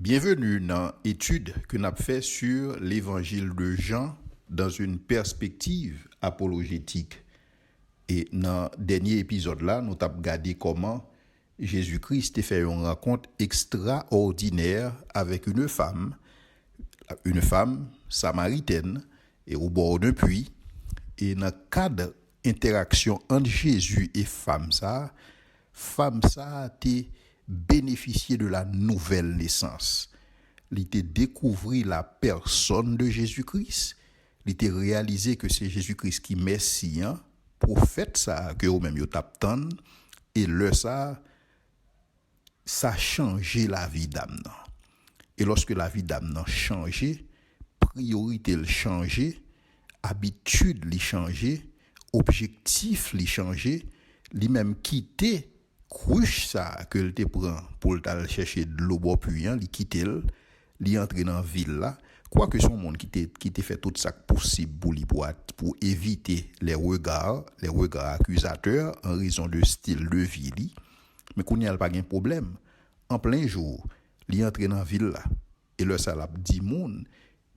Bienvenue dans l'étude que nous avons fait sur l'évangile de Jean dans une perspective apologétique. Et dans le dernier épisode là, nous avons regardé comment Jésus-Christ a fait une rencontre extraordinaire avec une femme samaritaine, et au bord d'un puits. Et dans le cadre d'interaction entre Jésus et femme ça a bénéficié de la nouvelle naissance. Il a découvert la personne de Jésus-Christ. Il a réalisé que c'est Jésus-Christ qui est Messie, prophète ça que eux-mêmes yo t'attend, et ça a changé la vie d'âme. Et lorsque la vie d'âme a changé, priorité a changé, habitude a changé, objectif a changé, lui-même quitté couche ça que il te prend pour aller chercher de l'eau bois puant, il quitte il entre dans ville là, quoique son monde qui te fait tout ça possible pour éviter les regards accusateurs en raison de style de vie, mais qu'on n'y a pas de problème. En plein jour, il entre dans ville là et le ça l'a dit monde,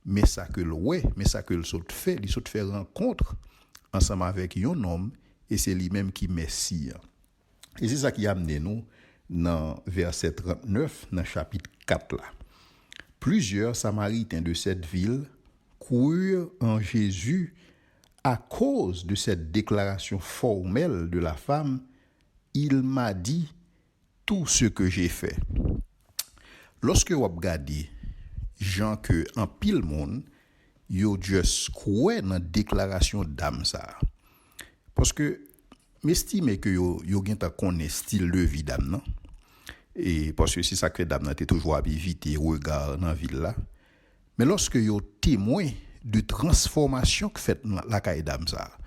mais ça que le saute fait rencontre ensemble avec un homme, et c'est lui-même qui Messie. Et c'est ça qui a amené nous dans verset 39, dans chapitre 4 là. Plusieurs Samaritains de cette ville coururent en Jésus à cause de cette déclaration formelle de la femme. Il m'a dit tout ce que j'ai fait. Lorsque vous regardez gens que en pile monde, yo just croit dans déclaration d'âme ça. Parce que m'estime que yo gen ta connaît style de vie d'âme non, et parce que c'est ça que d'âme t'es toujours à éviter regard dans ville là, mais lorsque yo témoin de transformation que fait la caille d'âme ça,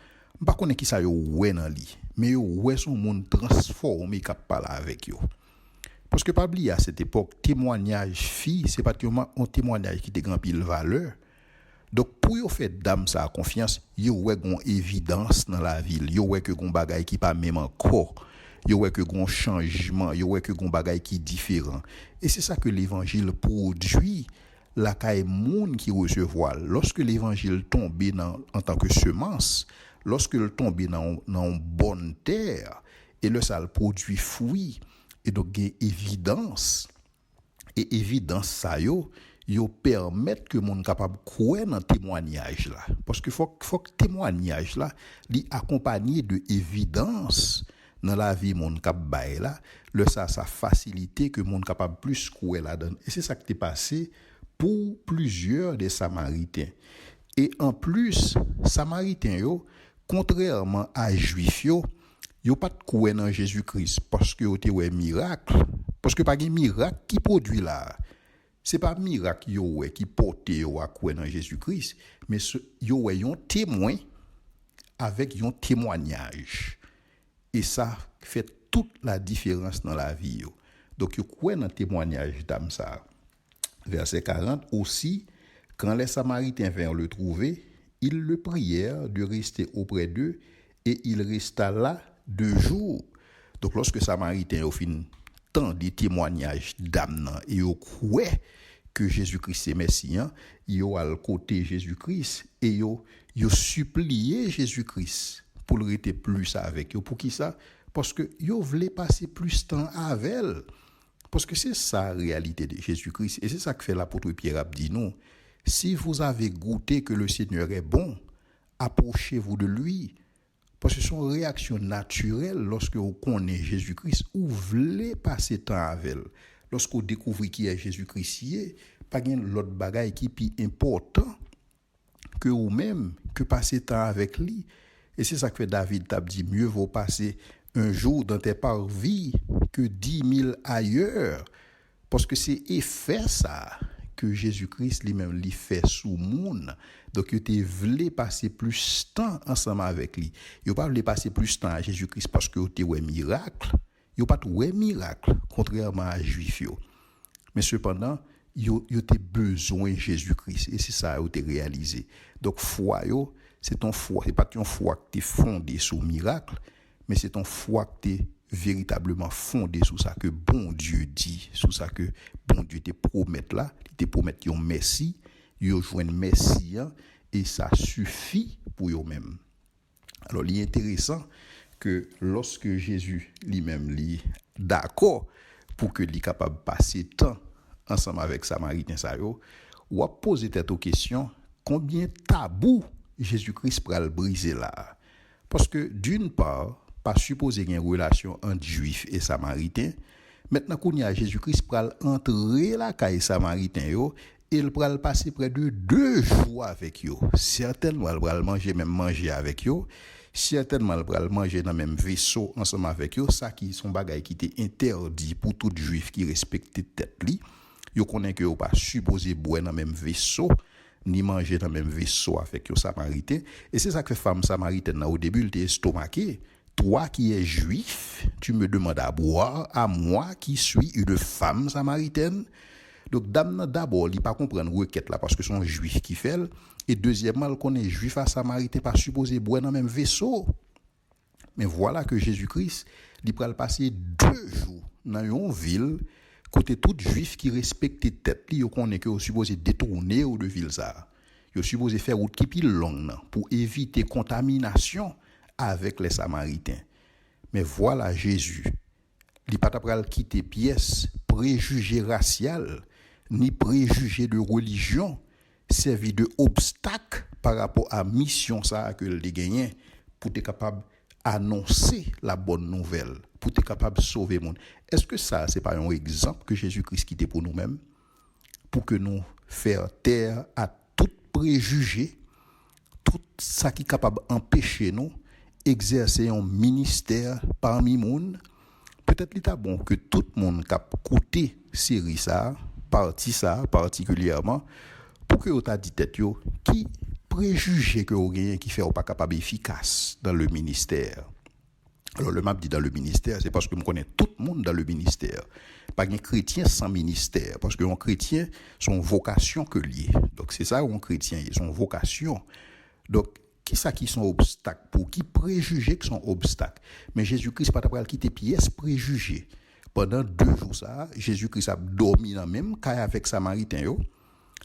pas connaît qui ça yo ouais dans li, mais yo ouais son monde transformé cap parler avec yo. Parce que pas oublier à cette époque témoignage fille c'est pratiquement un témoignage qui te grand pile valeur. Donc pour yo faire dame ça confiance, yo ouais gon évidence dans la ville, yo ouais que gon bagay qui pas même encore, yo ouais que gon changement, yo ouais que gon bagay qui différent. Et c'est ça que l'évangile produit la caille monde qui recevoir. Lorsque l'évangile tombe en tant que semence, lorsque il tombe dans bonne terre, et le ça produit fruit, et donc évidence. Et évidence ça yo permettre que monde capable croire dans témoignage là, parce que faut que témoignage là li accompagné de évidence dans la vie monde cap bail là, ça facilité que monde capable plus croire là-dedans. Et c'est ça qui est passé pour plusieurs des Samaritains. Et en plus Samaritains yo, contrairement à Juifs yo pas de croire dans Jésus-Christ parce que yo te ouais miracle, parce que pas de miracle qui produit là. C'est pas miracle qui porte à croire dans Jésus-Christ, mais yo un témoin avec un témoignage. Et ça fait toute la différence dans la vie. Donc yo croit dans témoignage d'âme ça. Verset 40 aussi, quand les Samaritains vinrent le trouver, ils le prièrent de rester auprès d'eux, et il resta là 2 jours. Donc lorsque Samaritains au fin tant des témoignages d'âme et yo croit que Jésus-Christ est Messie, yo al côté Jésus-Christ et yo supplié Jésus-Christ pour le rester plus avec yo. Pour qui ça? Parce que yo voulait passer plus de temps avec elle. Parce que c'est ça la réalité de Jésus-Christ, et c'est ça que fait l'apôtre Pierre a dit nous. Si vous avez goûté que le Seigneur est bon, approchez-vous de lui. Parce que son réaction naturelle lorsque vous connaissez Jésus-Christ, vous voulez passer temps avec elle. Lorsque vous découvrez qui est Jésus-Christ, pas de l'autre bagaille qui est plus important que vous-même, que passer temps avec lui. Et c'est ça que David t'a dit, mieux vaut passer un jour dans tes parvis que 10 000 ailleurs. Parce que c'est effet ça que Jésus-Christ lui-même lui fait sous monde. Donc il te voulait passer plus de temps ensemble avec lui. Il pas voulait passer plus de temps à Jésus-Christ parce que tu ouais miracle. Il pas ouais miracle contrairement à Juifs. Mais cependant, il a besoin de Jésus-Christ, et c'est ça que tu as réalisé. Donc foi c'est ton foi, c'est pas ton foi qui est fondé sur miracle, mais c'est ton foi qui est véritablement fondé sur ça que bon Dieu dit, sur ça que bon Dieu te promet là, il te promet yon merci, yon joine merci et ça suffit pour eux même. Alors il est intéressant que lorsque Jésus lui-même est d'accord pour que lui capable de passer temps ensemble avec Samaritain ça yo, ou a posé tête aux questions combien tabou Jésus-Christ pral briser là. Parce que d'une part, pas supposé qu'il y ait une relation entre Juifs et Samaritains. Maintenant qu'on y a Jésus-Christ pral entrer la caille Samaritain yo, il pral passer près de 2 jours avec yo. Certainement il pral manger avec yo. Certainement il pral manger dans même vaisseau ensemble avec yo. Ça qui son bagay qui était interdit pour tout Juif qui respectait tête li. Yo connaît que yo pas supposé boire dans même vaisseau ni manger dans même vaisseau avec yo Samaritain. Et c'est ça que femme samaritaine au début elle était estomaquée. Toi qui es juif, tu me demandes à boire à moi qui suis une femme samaritaine. Donc dame d'abord, il pas comprendre requête là parce que son juif qui fait et deuxièmement, il connaît juif à samaritain pas supposé boire dans même vaisseau. Mais voilà que Jésus-Christ, il pral passer 2 jours dans une ville côté tout juif qui respecte tête li, yo connaît que supposé détourner ou de ville ça. Yo supposé faire route qui pile longue pour éviter contamination avec les Samaritains. Mais voilà Jésus, il pas pral quitter pièce préjugé racial ni préjugé de religion servi de obstacle par rapport à mission ça que il gagné pour être capable annoncer la bonne nouvelle, pour être capable de sauver le monde. Est-ce que ça c'est pas un exemple que Jésus-Christ quitté pour nous-mêmes pour que nous faire taire à tout préjugé, tout ça qui est capable d'empêcher nous exercer un ministère parmi monde. Peut-être l'état bon que tout le monde cap écouter série ça, partie ça particulièrement pour que t'a dit tête yo qui préjugé que vous gagnez qui fait pas capable efficace dans le ministère. Alors le map dit dans le ministère, c'est parce que je connais tout le monde dans le ministère. Pas un chrétien sans ministère parce que un chrétien son vocation que lié. Donc c'est ça un chrétien, son vocation. Donc qui ça qui sont obstacles pour qui préjugés qui sont obstacles. Mais Jésus-Christ pas après quitter pièce préjugés. Pendant 2 jours ça, Jésus-Christ a dormi dans même caille avec Samaritain yo.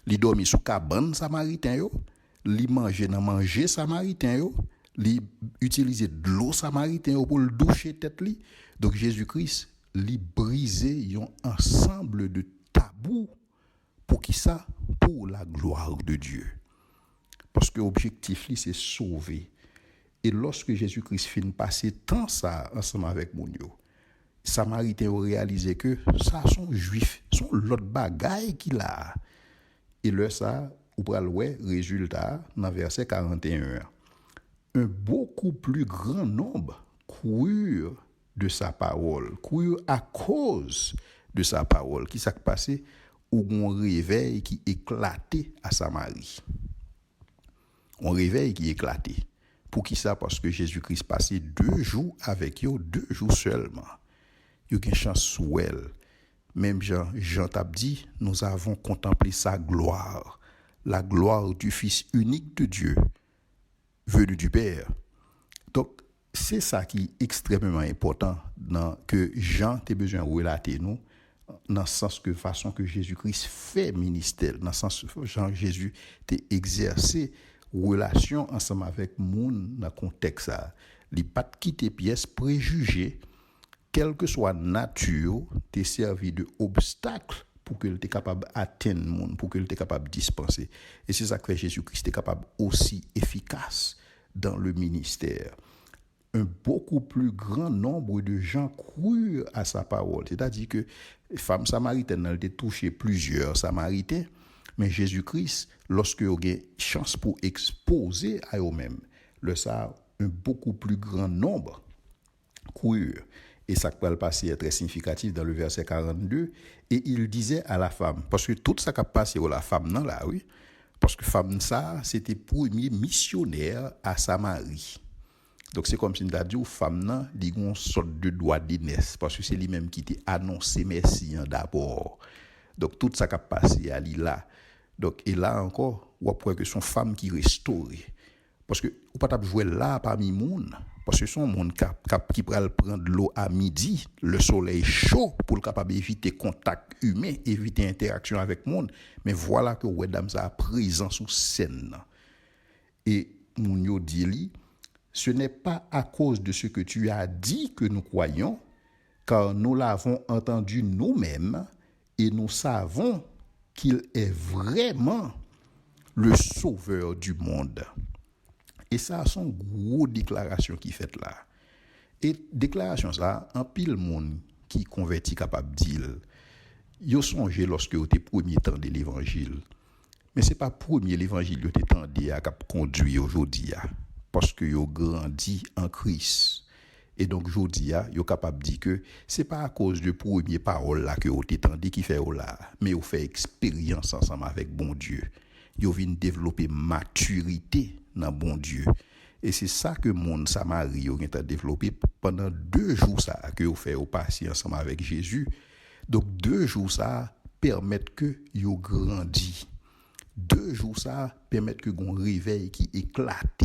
Il dormi sous cabane Samaritain yo, il manger dans manger Samaritain yo, il utiliser de l'eau Samaritain yo pour le doucher tête li. Donc Jésus-Christ li briser un ensemble de tabous pour qui ça pour la gloire de Dieu. Parce que l'objectif, c'est sauver. Et lorsque Jésus-Christ finit passer tant ça ensemble avec mon yo, Samaritains ont réalisé que ça sont juifs, sont l'autre bagaille qu'il a. Et là, ça, ou pral ouais, résultat, dans verset 41. Un beaucoup plus grand nombre crurent de sa parole, crurent à cause de sa parole. Qui s'est passé? Ou un réveil qui éclatait à Samarie. On réveille qui éclaté. Pour qui ça? Parce que Jésus-Christ passait 2 jours avec eux, 2 jours seulement. Il y a une chance sous elle. Même Jean t'a dit, nous avons contemplé sa gloire, la gloire du Fils unique de Dieu, venu du Père. Donc, c'est ça qui est extrêmement important que Jean ait besoin de relater nous, dans le sens que façon que Jésus-Christ fait ministère, dans le sens que Jean-Jésus t'a exercé relation ensemble avec moun dans contexte ça li pas quitter pièce préjugé quelle que soit nature t'est servi de obstacle pour que t'es capable atteindre moun pour que t'es capable dispenser et c'est ça que Jésus-Christ est capable aussi efficace dans le ministère. Un beaucoup plus grand nombre de gens crurent à sa parole, c'est-à-dire que femme samaritaine elle a touché plusieurs samaritains. Mais Jésus-Christ, lorsque vous avez chance pour exposer à eux-mêmes, le ça un beaucoup plus grand nombre crurent. Et ça peut le passer est très significatif dans le verset 42. Et il disait à la femme, parce que tout ça qui a passé à la femme, non là, oui, parce que femme ça, c'était premier missionnaire à Samarie. Donc c'est comme si on a dit aux femmes, non, ils ont une sorte de droit d'aînesse, parce que c'est lui-même qui t'a annoncé Messie d'abord. Donc tout ça qui a passé à lui là. Donc et là encore, on voit que son femme qui restaurée. Parce que ou pas t'a jouer là parmi monde parce que son monde qui pral prendre l'eau à midi, le soleil chaud pour le capable éviter contact humain, éviter interaction avec monde, mais voilà que ouais dame ça présent sous scène. Et moun yo dit li, ce n'est pas à cause de ce que tu as dit que nous croyons, car nous l'avons entendu nous-mêmes et nous savons qu'il est vraiment le sauveur du monde. Et ça, c'est une grosse déclaration qui fait là. Et déclaration ça, un pile monde qui converti capable de dire, yo songé lorsque vous êtes premier temps de l'évangile. Mais c'est pas premier l'évangile que vous êtes à conduit aujourd'hui. Parce que vous grandi en Christ. Et donc, aujourd'hui, vous êtes capable de dire que ce n'est pas à cause de premier parole là que vous êtes qui fait là, mais vous fait expérience ensemble avec bon Dieu. Vous venez développer maturité dans bon Dieu. Et c'est ça que mon Samarie a développé pendant 2 jours ça que vous faites au passer ensemble avec Jésus. Donc 2 jours ça permettent que vous grandissez. 2 jours ça permettent que vous réveil qui éclate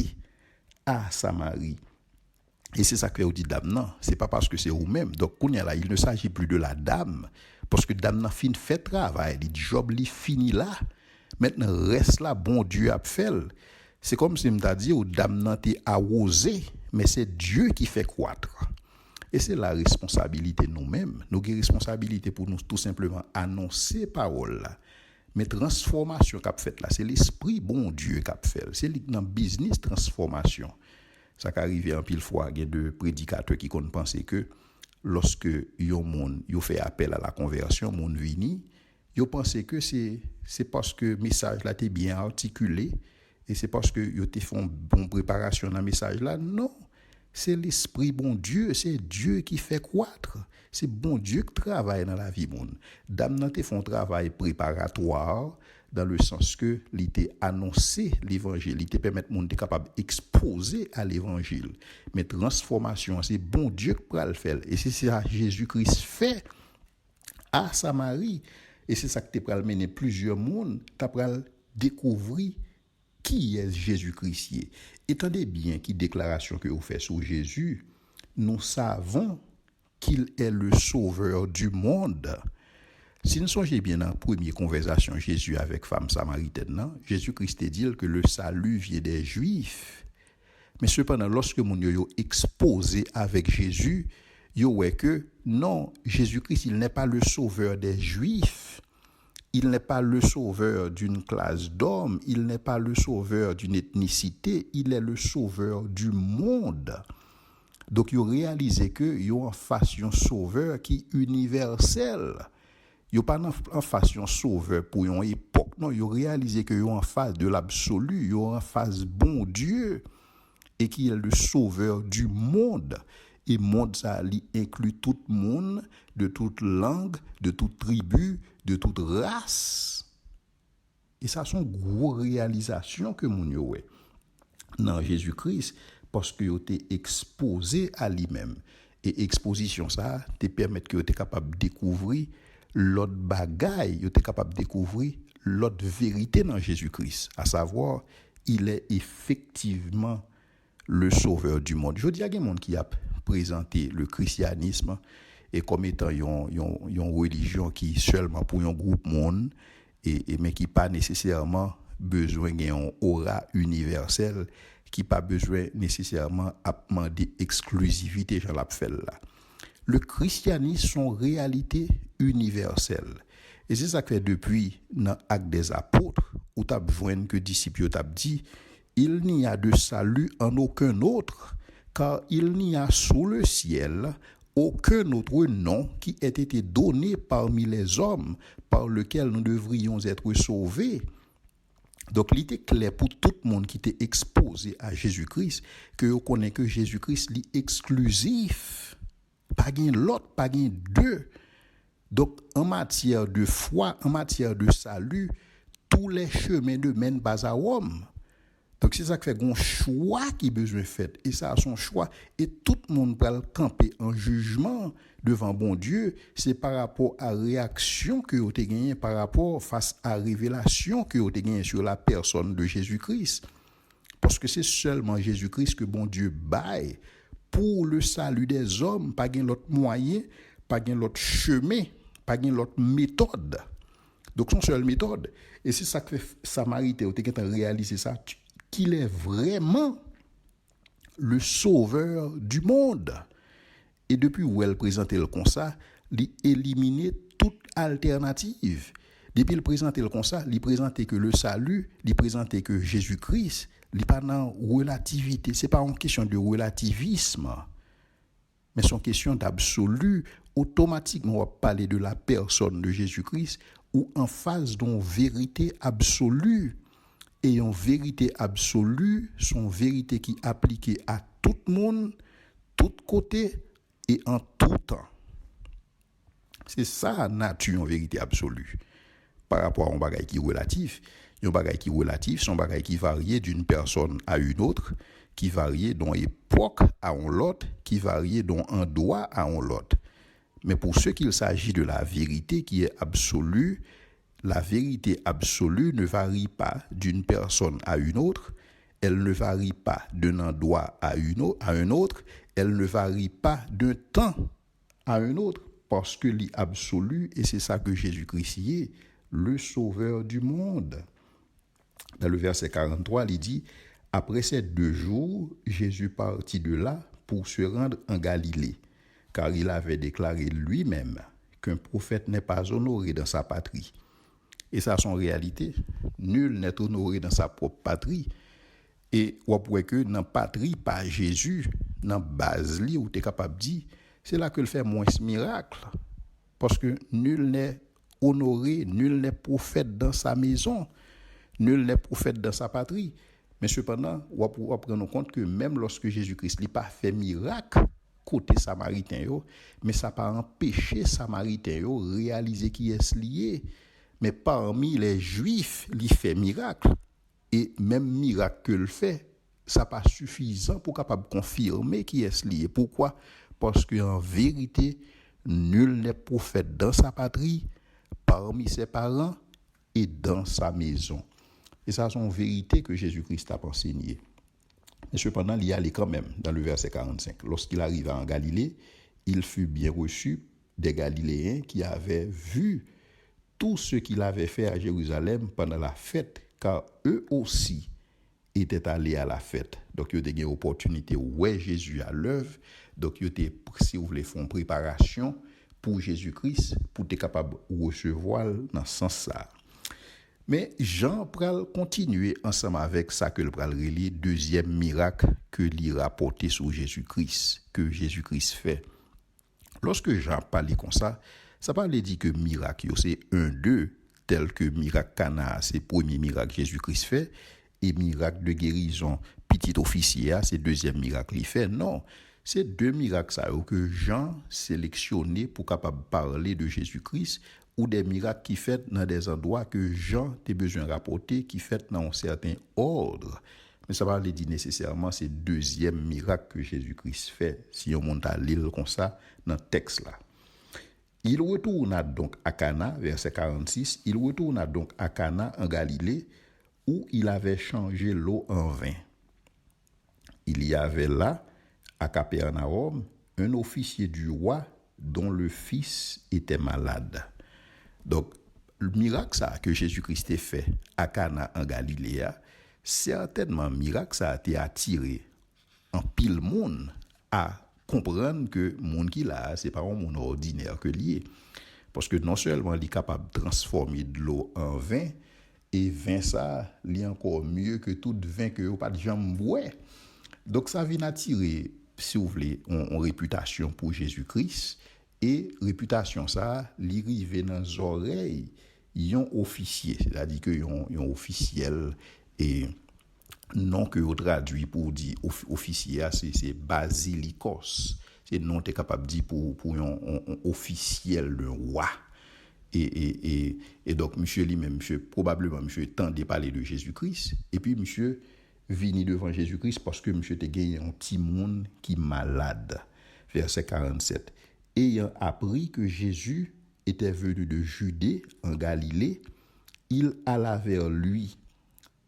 à Samarie. Et c'est ça que vous dit dame non, c'est pas parce que c'est vous-même. Donc là, il ne s'agit plus de la dame parce que dame n'a fin fait travail, le job li fini là. Maintenant reste là bon Dieu a fait. C'est comme si m'ta dit ou dame nan te arrosé, mais c'est Dieu qui fait croître. Et c'est la responsabilité nous-mêmes. Nous avons responsabilité pour nous tout simplement annoncer parole là. Mais transformation qu'a fait là, c'est l'esprit bon Dieu qu'a fait. C'est dans business transformation. Ça qu'arrive en pile fois, il y a de prédicateurs qui connaissent penser que lorsque yon monde yo fait appel à la conversion, monde vini, yo pense que c'est parce que message là t'est bien articulé et c'est parce que yo te font bonne préparation dans message là. Non, c'est l'esprit bon Dieu, c'est Dieu qui fait croître. C'est bon Dieu qui travaille dans la vie monde. Dame nan te font travail préparatoire dans le sens que il était annoncé l'évangile, il était permettre monde capable exposer à l'évangile. Mais transformation, c'est bon Dieu qui va le faire et c'est ça Jésus-Christ fait à Samarie et c'est ça que tu pral mener plusieurs monde, tu pral découvrir qui est Jésus-Christ. Étendez bien qui déclaration que vous faites sur Jésus, nous savons qu'il est le sauveur du monde. Si nous songez bien dans la première conversation Jésus avec femme samaritaine, Jésus-Christ dit que le salut vient des Juifs. Mais cependant, lorsque mon yo exposé avec Jésus, yo ouais que non, Jésus-Christ, il n'est pas le sauveur des Juifs. Il n'est pas le sauveur d'une classe d'hommes, il n'est pas le sauveur d'une ethnicité, il est le sauveur du monde. Donc, il réalise que il y a en face un sauveur qui est universel. Il n'y a pas en face un sauveur pour une époque. Non, il réalise que il y a en face de l'absolu, il y a en face bon Dieu et qui est le sauveur du monde. Et monde, ça inclut tout le monde, de toute langue, de toute tribu, de toute race. Et ça, sont grosses réalisations que mon yo dans Jésus-Christ, parce que yo t'es exposé à lui-même. Et exposition, ça, te permet que tu es capable de découvrir l'autre bagaille, tu es capable de découvrir l'autre vérité dans Jésus-Christ. À savoir, il est effectivement le sauveur du monde. Je dis à des gens qui a présenté le christianisme et comme étant une religion qui seulement pour un groupe monde mais qui pas nécessairement besoin d'un aura universel, qui pas besoin nécessairement à demander exclusivité Jean l'a fait là. Le christianisme sont réalité universelle. Et c'est ça que depuis dans Actes des Apôtres où tu as besoin que disciples t'a dit il n'y a de salut en aucun autre, car il n'y a sous le ciel aucun autre nom qui ait été donné parmi les hommes par lequel nous devrions être sauvés. Donc, il était clair pour tout le monde qui était exposé à Jésus-Christ que vous connaissez que Jésus-Christ est exclusif. Pas gain l'autre, pas gain deux. Donc, en matière de foi, en matière de salut, tous les chemins ne mènent pas à Rome. Donc, c'est ça qui fait un choix qui est besoin de faire. Et ça a son choix. Et tout le monde va le camper en jugement devant bon Dieu. C'est par rapport à la réaction que vous avez gagnée, par rapport face à la révélation que vous avez gagnée sur la personne de Jésus-Christ. Parce que c'est seulement Jésus-Christ que bon Dieu baille pour le salut des hommes, pas gain l'autre moyen, pas gain l'autre chemin, pas gain l'autre méthode. Donc son seule méthode. Et c'est ça que fait Samaritain, tu as réalisé ça, qu'il est vraiment le sauveur du monde. Et depuis où elle présentait le comme ça, il éliminait toute alternative. Depuis il présentait le comme ça, il présentait que le salut, il présentait que Jésus-Christ, il n'est pas dans relativité. Ce n'est pas une question de relativisme, mais c'est une question d'absolu. Automatiquement, on va parler de la personne de Jésus-Christ ou en face d'une vérité absolue. Et une vérité absolue, son vérité qui est appliquée à tout le monde, tout côté et en tout temps. C'est ça la nature en vérité absolue. Par rapport à un bagage qui est relatif, un bagage qui est relatif, c'est un bagage qui varie d'une personne à une autre, qui varie d'une époque à une autre, qui varie d'un endroit à un autre. Mais pour ce qu'il s'agit de la vérité qui est absolue, la vérité absolue ne varie pas d'une personne à une autre, elle ne varie pas d'un endroit à un autre, elle ne varie pas d'un temps à un autre, parce que l'absolu, et c'est ça que Jésus-Christ y est, le sauveur du monde. Dans le verset 43, il dit, après ces 2 jours, Jésus partit de là pour se rendre en Galilée, car il avait déclaré lui-même qu'un prophète n'est pas honoré dans sa patrie. Et ça, c'est en réalité. Nul n'est honoré dans sa propre patrie. Et on pourrait que dans la patrie, pas Jésus, dans la base, où tu es capable de dire, c'est là que le fait moins ce miracle. Parce que nul n'est honoré, nul n'est prophète dans sa maison, nul n'est prophète dans sa patrie. Mais cependant, on va prendre compte que même lorsque Jésus-Christ n'a pas fait miracle, côté Samaritain, mais ça n'a pas empêché Samaritain de réaliser qui est lié. Mais parmi les Juifs, il fait miracle. Et même miracle que le fait, ça n'est pas suffisant pour capable confirmer qui est lié. Pourquoi? Parce qu'en vérité, nul n'est prophète dans sa patrie, parmi ses parents et dans sa maison. Et ça, c'est une vérité que Jésus-Christ a enseigné. Mais cependant, il y allait quand même dans le verset 45. Lorsqu'il arriva en Galilée, il fut bien reçu des Galiléens qui avaient vu tout ce qu'il avait fait à Jérusalem pendant la fête, car eux aussi étaient allés à la fête. Donc, ils ont eu une opportunité où Jésus à l'œuvre. Donc, ils étaient, si vous voulez, font préparation pour Jésus-Christ, pour être capable de recevoir dans ce sens-là. Mais Jean pral continuer ensemble avec ça que le pral relier deuxième miracle que lui rapporté sur Jésus-Christ, que Jésus-Christ fait. Lorsque Jean parlait comme ça parlait dit que miracle c'est 1-2 tel que miracle Cana, c'est premier miracle Jésus-Christ fait et miracle de guérison petit officier, c'est deuxième miracle il fait. Non, c'est 2 miracles ça que Jean sélectionné pour capable parler de Jésus-Christ ou des miracles qui fait dans des endroits que Jean a besoin de rapporter, qui fait dans un certain ordre. Mais ça va dire nécessairement c'est deuxième miracle que Jésus-Christ fait, si on monte à l'île comme ça, dans le texte là. Il retourna donc à Cana, verset 46, il retourna donc à Cana en Galilée, où il avait changé l'eau en vin. Il y avait là, à Capernaum, un officier du roi dont le fils était malade. Donc, le miracle ça que Jésus-Christ a fait à Cana en Galilée, certainement miracle ça a été attiré en pile monde à comprendre que monde qui là c'est pas un monde ordinaire que lié, parce que non seulement il est capable de transformer de l'eau en vin, et vin ça il est encore mieux que tout vin que pas de jambe boire. Donc ça vient attirer, si vous voulez, une réputation pour Jésus-Christ. Et réputation ça, li rive dans les oreilles, yon officier, c'est-à-dire que yon officiel et non que on traduit pour dire officier, c'est basilikos. C'est non t'es capable de dire pour un officiel le roi. Et donc monsieur lui-même, monsieur probablement monsieur tendait parler de Jésus-Christ et puis monsieur vini devant Jésus-Christ parce que monsieur te gagné un petit monde qui malade. Verset 47. Ayant appris que Jésus était venu de Judée en Galilée, il alla vers lui.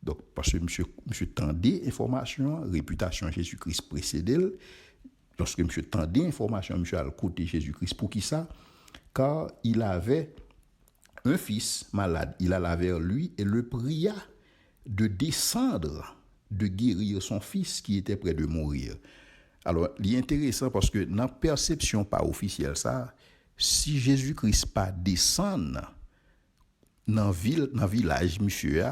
Donc, parce que monsieur tendait information, réputation Jésus-Christ précédait. Lorsque monsieur tendait information, monsieur a le côté Jésus-Christ. Pour qui ça? Car il avait un fils malade. Il alla vers lui et le pria de descendre, de guérir son fils qui était près de mourir. Alors, il est intéressant parce que dans la perception pas officielle, ça, si Jésus-Christ pas descend dans le village, monsieur,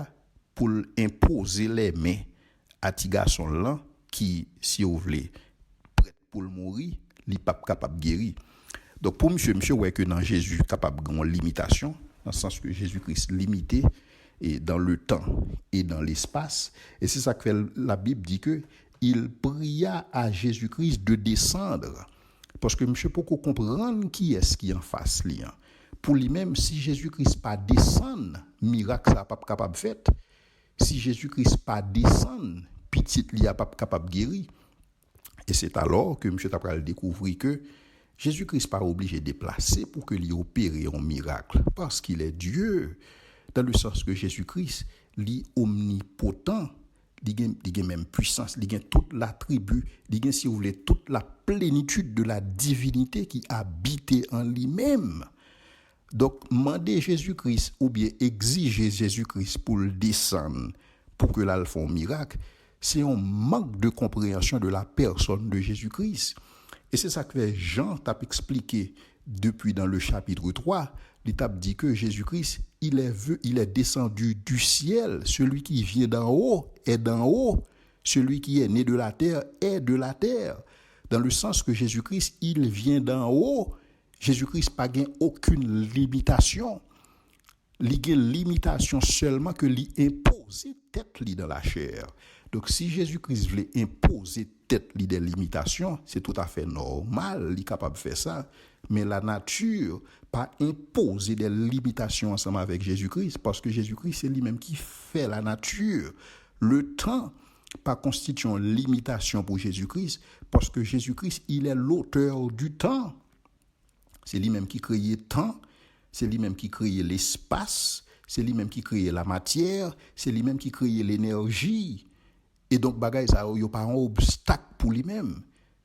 pour imposer les mains à ti garçon là, qui, si vous voulez, prêt pour le mourir, il n'est pas capable de guérir. Donc, pour monsieur, ouais que dans Jésus, capable de limitation, dans le sens que Jésus-Christ limité et dans le temps et dans l'espace. Et c'est ça que la Bible dit que il pria à Jésus-Christ de descendre. Parce que monsieur pour comprendre qui est-ce qui en face lui. Pour lui-même, si Jésus-Christ pas descend, miracle ça pas capable de faire. Si Jésus-Christ pas descend, petit li a pas capable de guérir. Et c'est alors que monsieur t'a découvrir que Jésus-Christ pas obligé de déplacer pour que lui opère un miracle parce qu'il est Dieu. Dans le sens que Jésus-Christ est omnipotent, il a même puissance, il a toute l'attribut, il a, si vous voulez, toute la plénitude de la divinité qui habite en lui-même. Donc, demander Jésus-Christ ou bien exiger Jésus-Christ pour le descendre, pour que là, il fasse un miracle, c'est un manque de compréhension de la personne de Jésus-Christ. Et c'est ça que Jean t'a expliqué depuis dans le chapitre 3. Il t'a dit que Jésus-Christ, il est descendu du ciel. Celui qui vient d'en haut est d'en haut. Celui qui est né de la terre est de la terre. Dans le sens que Jésus-Christ, il vient d'en haut. Jésus-Christ n'a pas aucune limitation. Il y a une limitation seulement que lui imposer tête li dans la chair. Donc si Jésus-Christ voulait imposer tête li des limitations, c'est tout à fait normal, il est capable de faire ça. Mais la nature pas imposer des limitations ensemble avec Jésus-Christ, parce que Jésus-Christ c'est lui-même qui fait la nature. Le temps pas constitue une limitation pour Jésus-Christ, parce que Jésus-Christ il est l'auteur du temps. C'est lui-même qui crée le temps, c'est lui-même qui crée l'espace, c'est lui-même qui crée la matière, c'est lui-même qui crée l'énergie. Et donc, bagay ça, il n'y a pas un obstacle pour lui-même.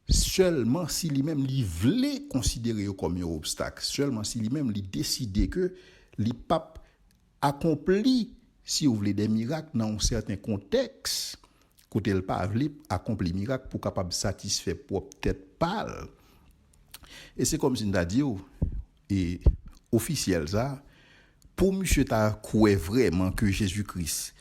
Seulement si lui-même il voulait considérer comme un obstacle, seulement si lui-même il décidait que les papes accomplit, si vous voulez, des miracles dans un certain contexte, côté le pas voulait accomplir miracle pour capable satisfaire pour peut-être pas. Et c'est comme si on a dit, et officiel ça, pour monsieur t'a croire vraiment que Jésus-Christ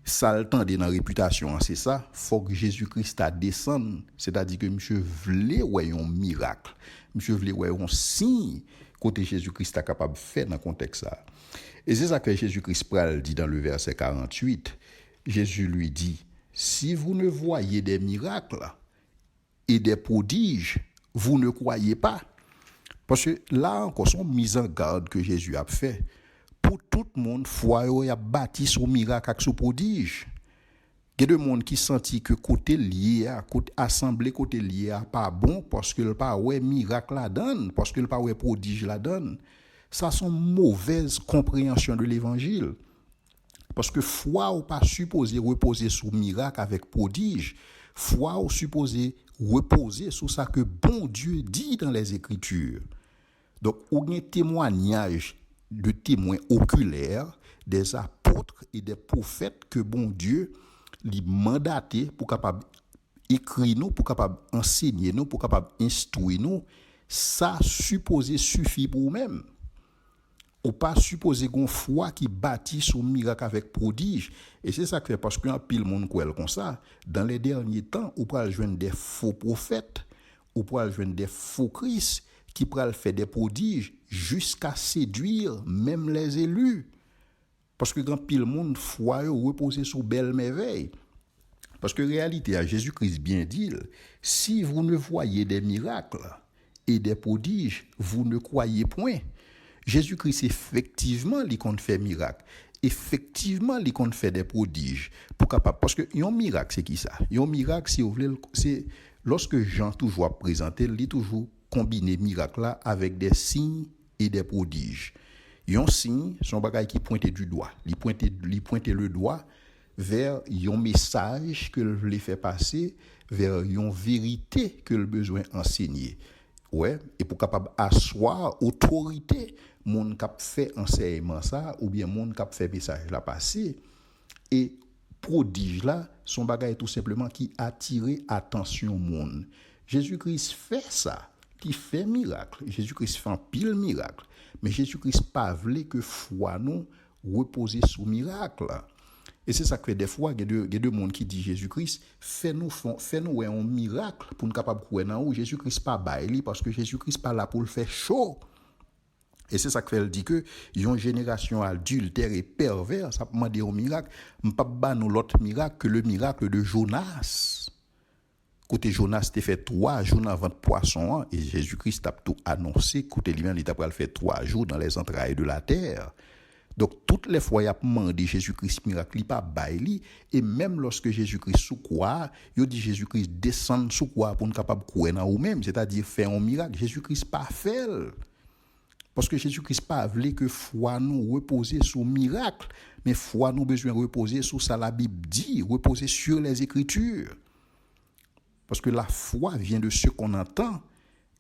ça le temps de dans réputation, c'est ça, faut que Jésus-Christ a descendre, c'est-à-dire que monsieur voulait ouais un miracle, monsieur voulait ouais un signe côté Jésus-Christ est capable de faire dans contexte ça. Et c'est ça que Jésus-Christ dit dans le verset 48. Jésus lui dit, si vous ne voyez des miracles et des prodiges, vous ne croyez pas. Parce que là encore, son mise en garde que Jésus a fait, pour tout le monde, foi il a bâti son miracle avec son prodige. Il y a des gens qui senti que côté lié, côté assemblé, côté lié, pas bon parce que le pas ouais miracle la donne, parce que le pas ouais prodige la donne. Ça sont mauvaise compréhension de l'évangile. Parce que foi ou pas supposé reposer sur miracle avec prodige, foi ou supposé reposer sur ça que bon Dieu dit dans les Écritures. Donc, on a un témoignage de témoins oculaires des apôtres et des prophètes que bon Dieu lui mandaté pour capable écrire nous, pour capable enseigner nous, pour capable instruire nous. Ça supposé suffit pour nous-mêmes. Ou pas supposer qu'on foi qui bâtit son miracle avec prodige. Et c'est ça que fait parce qu'un pile monde croit comme ça. Dans les derniers temps, on pourra joindre des faux prophètes, on pourra joindre des faux Christ qui pourra faire des prodiges jusqu'à séduire même les élus. Parce que quand pile monde foi reposer sur belle merveille. Parce que réalité, à Jésus-Christ bien dit, si vous ne voyez des miracles et des prodiges, vous ne croyez point. Jésus-Christ, effectivement, il compte faire miracle. Effectivement, il compte faire des prodiges. Parce que un miracle, c'est qui ça? Un miracle, si vous voulez, c'est lorsque Jean toujours présenté, il toujours combiné miracle là avec des signes et des prodiges. Un signe, son bagage qui pointait du doigt. Il pointait le doigt vers un message que le voulait faire passer, vers une vérité que le besoin enseigner. Ouais, et pour capable asseoir autorité, moun cap fait enseignement ça ou bien moun cap fait message là passer et prodige là son bagage tout simplement qui attirer attention monde. Jésus-Christ fait ça, qui fait miracle. Jésus-Christ fait un pile miracle, mais Jésus-Christ pas voulait que foi nous reposer sous miracle. Et c'est ça que fait des fois, il y a deux monde qui dit Jésus-Christ, fais-nous un miracle pour nous capable croire dans où Jésus-Christ pas baili parce que Jésus-Christ pas là pour le faire chaud. Et c'est ça que fait dit que une génération adultère et perverse, ça demande un miracle, m'pas ba nous l'autre miracle que le miracle de Jonas. Côté Jonas t'es fait 3 jours avant de poisson et Jésus-Christ a tout annoncé côté lui-même il t'a pas fait 3 jours dans les entrailles de la terre. Donc, toutes les fois, il a demandé Jésus-Christ miracle, il pas baili. Et même lorsque Jésus-Christ sous quoi, il dit Jésus-Christ descend sous quoi pour nous capable croire en nous-mêmes, c'est-à-dire faire un miracle. Jésus-Christ pas fait. Parce que Jésus-Christ pas voulait que foi nous reposer sur miracle, mais foi nous besoin reposer sur ça la Bible dit, reposer sur les Écritures. Parce que la foi vient de ce qu'on entend,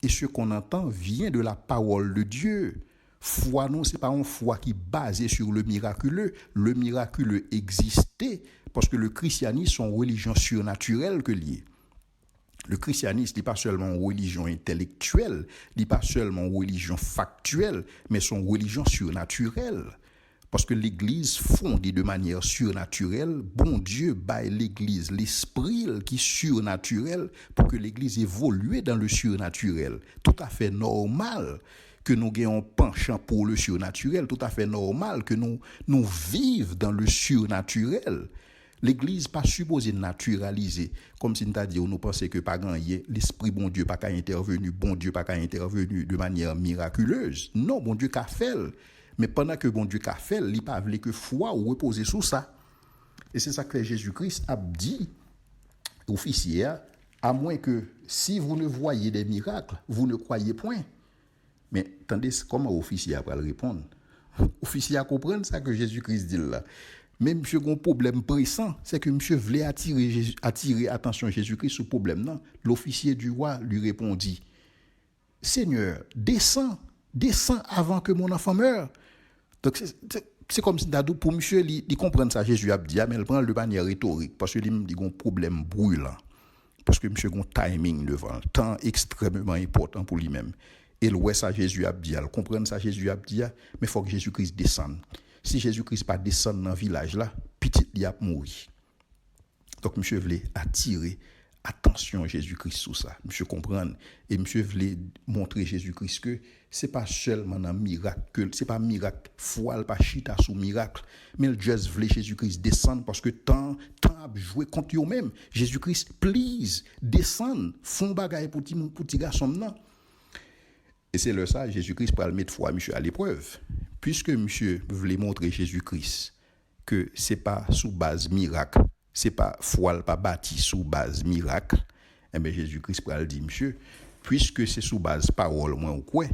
et ce qu'on entend vient de la parole de Dieu. Foi non, c'est pas une foi qui est basée sur le miraculeux. Le miraculeux existait parce que le christianisme c'est une religion surnaturelle que lié. Le christianisme n'est pas seulement une religion intellectuelle, n'est pas seulement une religion factuelle, mais c'est une religion surnaturelle. Parce que l'Église fondée de manière surnaturelle, bon Dieu baille l'Église l'esprit qui est surnaturel pour que l'Église évolue dans le surnaturel. Tout à fait normal que nous ayons un penchant pour le surnaturel, tout à fait normal que nous vivions dans le surnaturel. L'Église pas supposée naturaliser, comme si nous t'a dit, nous pensons que pas gagné, l'Esprit bon Dieu pas intervenu, bon Dieu pas intervenu de manière miraculeuse. Non, bon Dieu qu'a fait. Mais pendant que bon Dieu qu'a fait, il pas voulu que foi ou reposer sur ça. Et c'est ça que Jésus-Christ a dit officier, à moins que si vous ne voyez des miracles, vous ne croyez point. Mais attendez, comment officier va le répondre? Officier a comprendre ça que Jésus-Christ dit là. Mais monsieur a un problème pressant, c'est que monsieur voulait attirer attention Jésus-Christ sur le problème. Non, l'officier du roi lui répondit, Seigneur, descends avant que mon enfant meure. Donc c'est comme si pour monsieur il comprendre ça Jésus a dit, mais il prend de manière rhétorique parce que il dit un problème brûlant. Parce que monsieur a un timing devant, temps extrêmement important pour lui-même. Et le ouais ça Jésus a dit, comprendre ça Jésus a dit, mais il faut que Jésus-Christ descende. Si Jésus-Christ pas descend dans le village là, petit il a mourir. Donc monsieur voulait attirer attention Jésus-Christ sur ça. Monsieur comprendre et monsieur voulait montrer Jésus-Christ que c'est pas seulement un miracle, c'est pas miracle, foi pas chita sous miracle, mais le juste voulait Jésus-Christ descendre parce que temps a joué contre eux-mêmes. Jésus-Christ please descendre, font bagaille pour petit garçon non. Et c'est le ça, Jésus-Christ pour le mettre foi monsieur à l'épreuve. Puisque monsieur voulait montrer Jésus-Christ que c'est pas sous base miracle, c'est pas foi pas bâti sous base miracle, et bien Jésus-Christ pour le dire monsieur, puisque c'est sous base parole moi ou quoi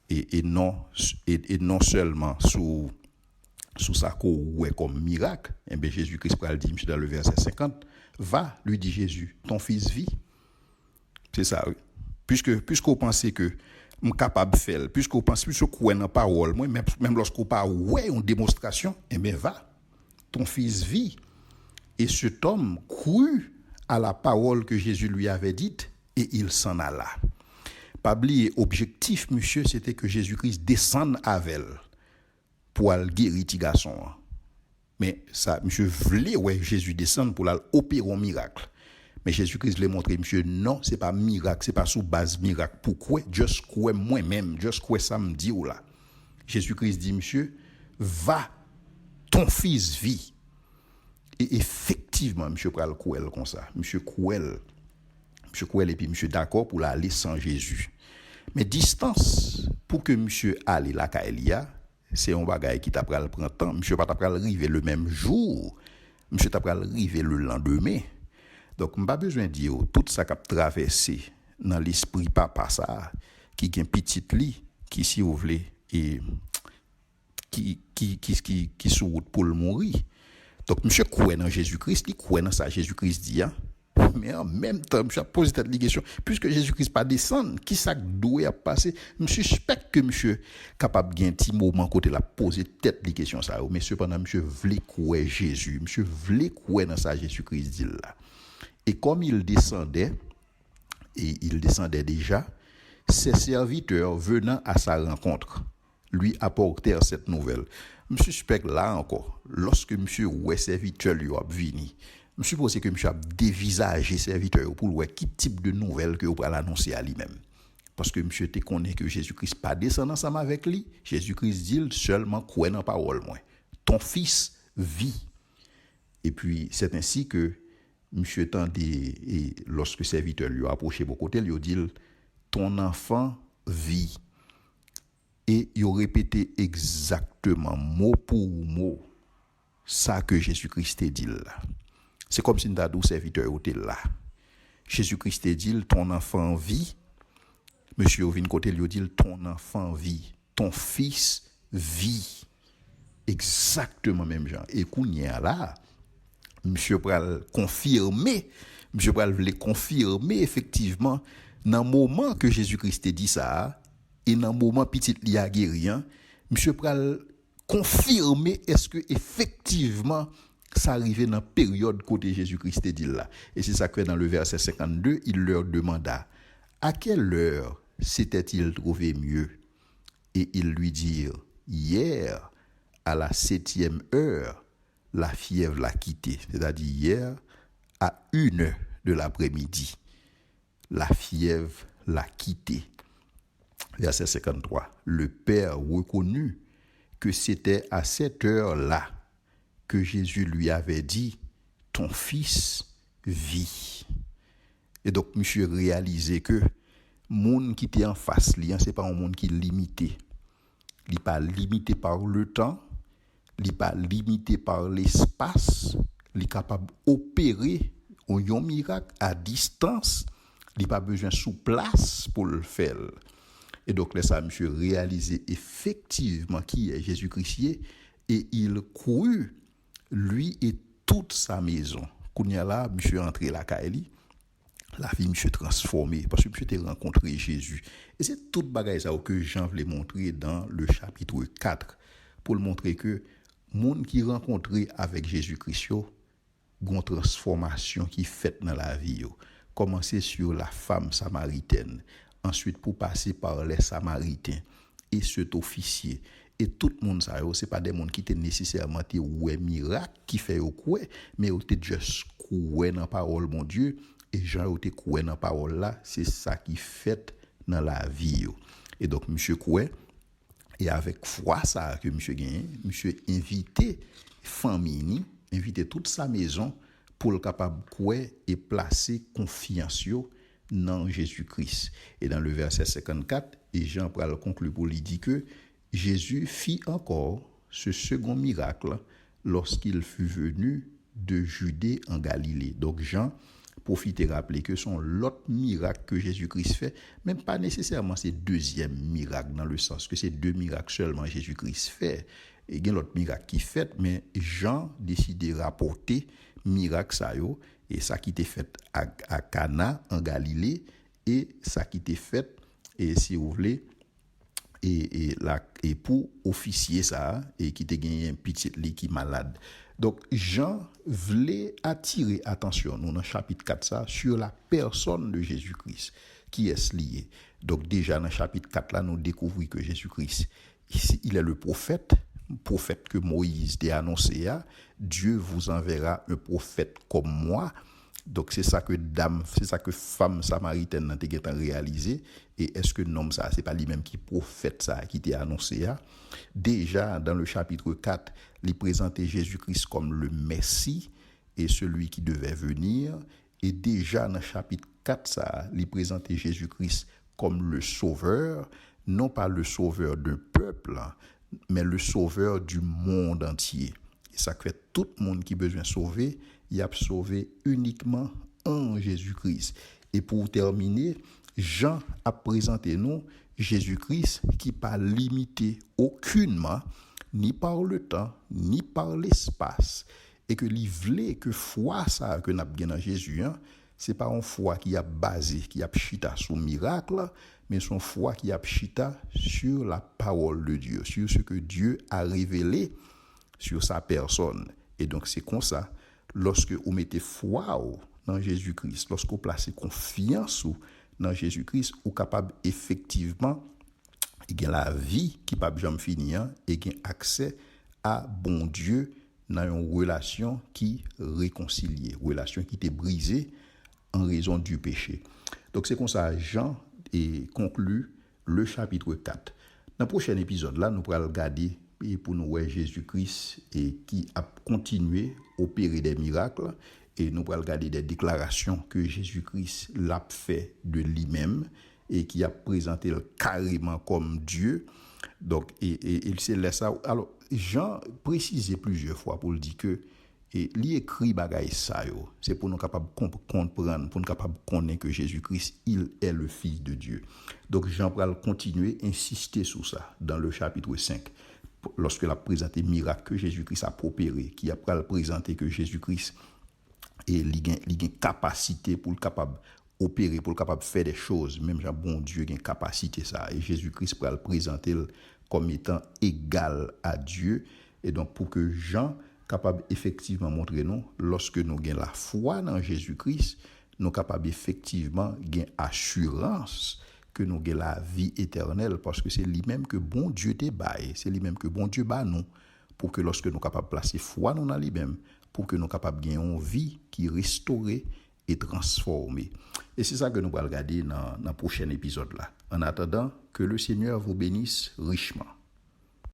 et non seulement sous ça qu'on ouais comme miracle, et bien Jésus-Christ pour le dire monsieur dans le verset 50, va lui dit Jésus, ton fils vit. C'est ça oui. Puisqu'on pensait que capable de faire, puisqu'on pense plus qu'on dans parole, moi même lorsqu'on pas ouais une démonstration, et bien va, ton fils vit. Et cet homme crut à la parole que Jésus lui avait dite et il s'en alla. Pas oublier objectif monsieur, c'était que Jésus-Christ descende avec elle pour aller guérir petit garçon. Mais ça monsieur voulait ouais Jésus descende pour opérer un miracle. Mais Jésus-Christ l'a montré, monsieur, non, c'est pas miracle, c'est pas sous base miracle. Pourquoi? Juste quoi moi-même, juste quoi ça me dit ou là. Jésus-Christ dit, monsieur, va, ton fils vit. Et effectivement, monsieur pral cruel comme ça. Monsieur cruel et puis monsieur d'accord pour aller sans Jésus. Mais distance pour que monsieur aille la Kaelia, c'est un bagage qui t'a pral prendre temps. Monsieur pas t'a pral arriver le même jour. Monsieur t'a pral arriver le lendemain. Donc, je n'ai pas besoin de dire tout ça qui a traversé dans l'esprit papa ça, qui est un petit lit, qui, si vous voulez, et qui sur route pour le mourir. Donc, monsieur croit dans Jésus-Christ, il croit dans ça, Jésus-Christ dit, hein. Mais en même temps, monsieur a posé cette question, puisque Jésus-Christ pas descendre, qui ça doit passer? Monsieur suspecte que monsieur capable d'un petit moment côté la poser tête les questions ça, mais cependant monsieur voulait croire Jésus, monsieur voulait croire dans ça Jésus-Christ dit là. Et comme il descendait déjà, ses serviteurs venant à sa rencontre lui apportèrent cette nouvelle. Monsieur suspecte là encore, lorsque monsieur ouais serviteur lui a venu, je suppose que monsieur a dévisagé serviteur pour voir quel type de nouvelle que vous allez annoncer à lui-même. Parce que monsieur te connaît que Jésus-Christ pas descend ensemble avec lui. Jésus-Christ dit seulement croit dans parole moi. Ton fils vit. Et puis c'est ainsi que monsieur tendait et lorsque serviteur lui a approché de côté, lui a dit ton enfant vit. Et il a répété exactement mot pour mot ça que Jésus-Christ a dit là. C'est comme si nous serviteur était là. Jésus-Christ a dit ton enfant vit. Monsieur vient côté lui dit ton enfant vit, ton fils vit. Exactement même genre. Et kounya là, monsieur pral confirmer, monsieur pral voulait confirmer effectivement dans le moment que Jésus-Christ a dit ça et dans le moment petit li a guéri, monsieur pral confirmer est-ce que effectivement ça arrivait dans la période côté Jésus-Christ dit là. Et c'est ça que dans le verset 52, il leur demanda à quelle heure s'était-il trouvé mieux? Et ils lui dirent, hier, à la 7e heure, la fièvre l'a quitté. C'est-à-dire hier, à 1h de l'après-midi, la fièvre l'a quitté. Verset 53. Le Père reconnut que c'était à cette heure-là que Jésus lui avait dit, ton fils vit. Et donc, monsieur réalisait que monde qui était en face, c'est pas un monde qui est limité. Il n'est pas limité par le temps, il n'est pas limité par l'espace, il est capable d'opérer un miracle à distance, il n'a pas besoin de sous place pour le faire. Et donc, là, ça, monsieur réalisait effectivement qui est Jésus-Christ et il courut, lui et toute sa maison. Kounya là, monsieur entré la Kaeli. La vie monsieur transformée parce que monsieur t'a rencontré Jésus. Et c'est toute bagaille ça que Jean voulait montrer dans le chapitre 4 pour le montrer que monde qui rencontré avec Jésus-Christ une transformation qui fait dans la vie. Commencer sur la femme samaritaine, ensuite pour passer par les samaritains et cet officier. Et tout le monde ça c'est pas des monde qui étaient nécessairement ouais miracle qui fait quoi mais était juste quoi dans parole mon Dieu. Et Jean était croit dans la parole là, c'est ça qui fait dans la vie. Et donc, monsieur croit, et avec foi ça que monsieur gagne, monsieur invité famille, invité toute sa maison pour le capable croire et placer confiance dans Jésus-Christ. Et dans le verset 54, et Jean va le conclure pour lui dire que Jésus fit encore ce second miracle lorsqu'il fut venu de Judée en Galilée. Donc, Jean profiter rappeler que son l'autre miracle que Jésus-Christ fait, même pas nécessairement c'est deuxième miracle dans le sens que c'est deux miracles seulement Jésus-Christ fait. Et il y a l'autre miracle qui fait, mais Jean décide de rapporter miracle ça yo et ça qui était fait à Cana en Galilée et ça qui était fait et si vous voulez et pour officier ça et qui te gagné un petit lit qui malade. Donc Jean voulait attirer attention nous dans chapitre 4 ça sur la personne de Jésus-Christ qui est lié. Donc déjà dans chapitre 4 là nous découvrons que Jésus-Christ ici il est le prophète que Moïse a annoncé Dieu vous enverra un prophète comme moi. Donc c'est ça que femme samaritaine n'a pas réalisé et est-ce que nom ça c'est pas lui-même qui prophète ça qui t'a annoncé déjà dans le chapitre 4 il présentait Jésus-Christ comme le Messie et celui qui devait venir et déjà dans le chapitre 4 ça il présentait Jésus-Christ comme le sauveur, non pas le sauveur d'un peuple mais le sauveur du monde entier. Et ça fait tout le monde qui a besoin de sauver, il a sauvé uniquement en Jésus-Christ. Et pour terminer, Jean a présenté nous Jésus-Christ qui pas limité aucunement, ni par le temps, ni par l'espace. et que li vle que foi ça que n'a bien dans Jésus, hein, c'est pas une foi qui a basé, qui a chita sur miracle, mais son foi qui a chita sur la parole de Dieu, sur ce que Dieu a révélé sur sa personne. Et donc c'est comme ça, lorsque vous mettez foi dans Jésus-Christ, lorsque vous placez confiance dans Jésus-Christ, vous êtes capable effectivement de la vie qui ne peut jamais finir et de accès à bon Dieu dans une relation qui réconciliée, relation qui était brisée en raison du péché. Donc c'est comme ça Jean conclut le chapitre 4. Dans le prochain épisode là, nous pourrons regarder et pour nous voir Jésus-Christ et qui a continué à opérer des miracles et nous pourrons regarder des déclarations que Jésus-Christ l'a fait de lui-même et qui a présenté carrément comme Dieu. Donc il s'est laissé. Alors Jean précisait plusieurs fois pour le dire que il écrit bagaille ça yo, c'est pour nous capable comprendre, pour nous capable connaître que Jésus-Christ il est le fils de Dieu. Donc Jean va continuer insister sur ça dans le chapitre 5 lorsque il a présenté miracle que Jésus-Christ a opéré, qui a présenté que Jésus-Christ et il a capacité pour le capable opérer, pour le capable faire des choses, même Jean bon Dieu a une capacité ça, et Jésus-Christ va le présenter comme étant égal à Dieu. Et donc pour que Jean capable effectivement montrer nous, lorsque nous avons la foi dans Jésus-Christ, nous sommes capables effectivement gain assurance que nous avons la vie éternelle, parce que c'est lui-même que bon Dieu te baille, c'est lui-même que bon Dieu bat nous, pour que lorsque nous sommes capables de placer foi dans lui-même, pour que nous sommes capables de gagner une vie qui est restaurée et transformée. Et c'est ça que nous allons regarder dans le prochain épisode là. En attendant, que le Seigneur vous bénisse richement.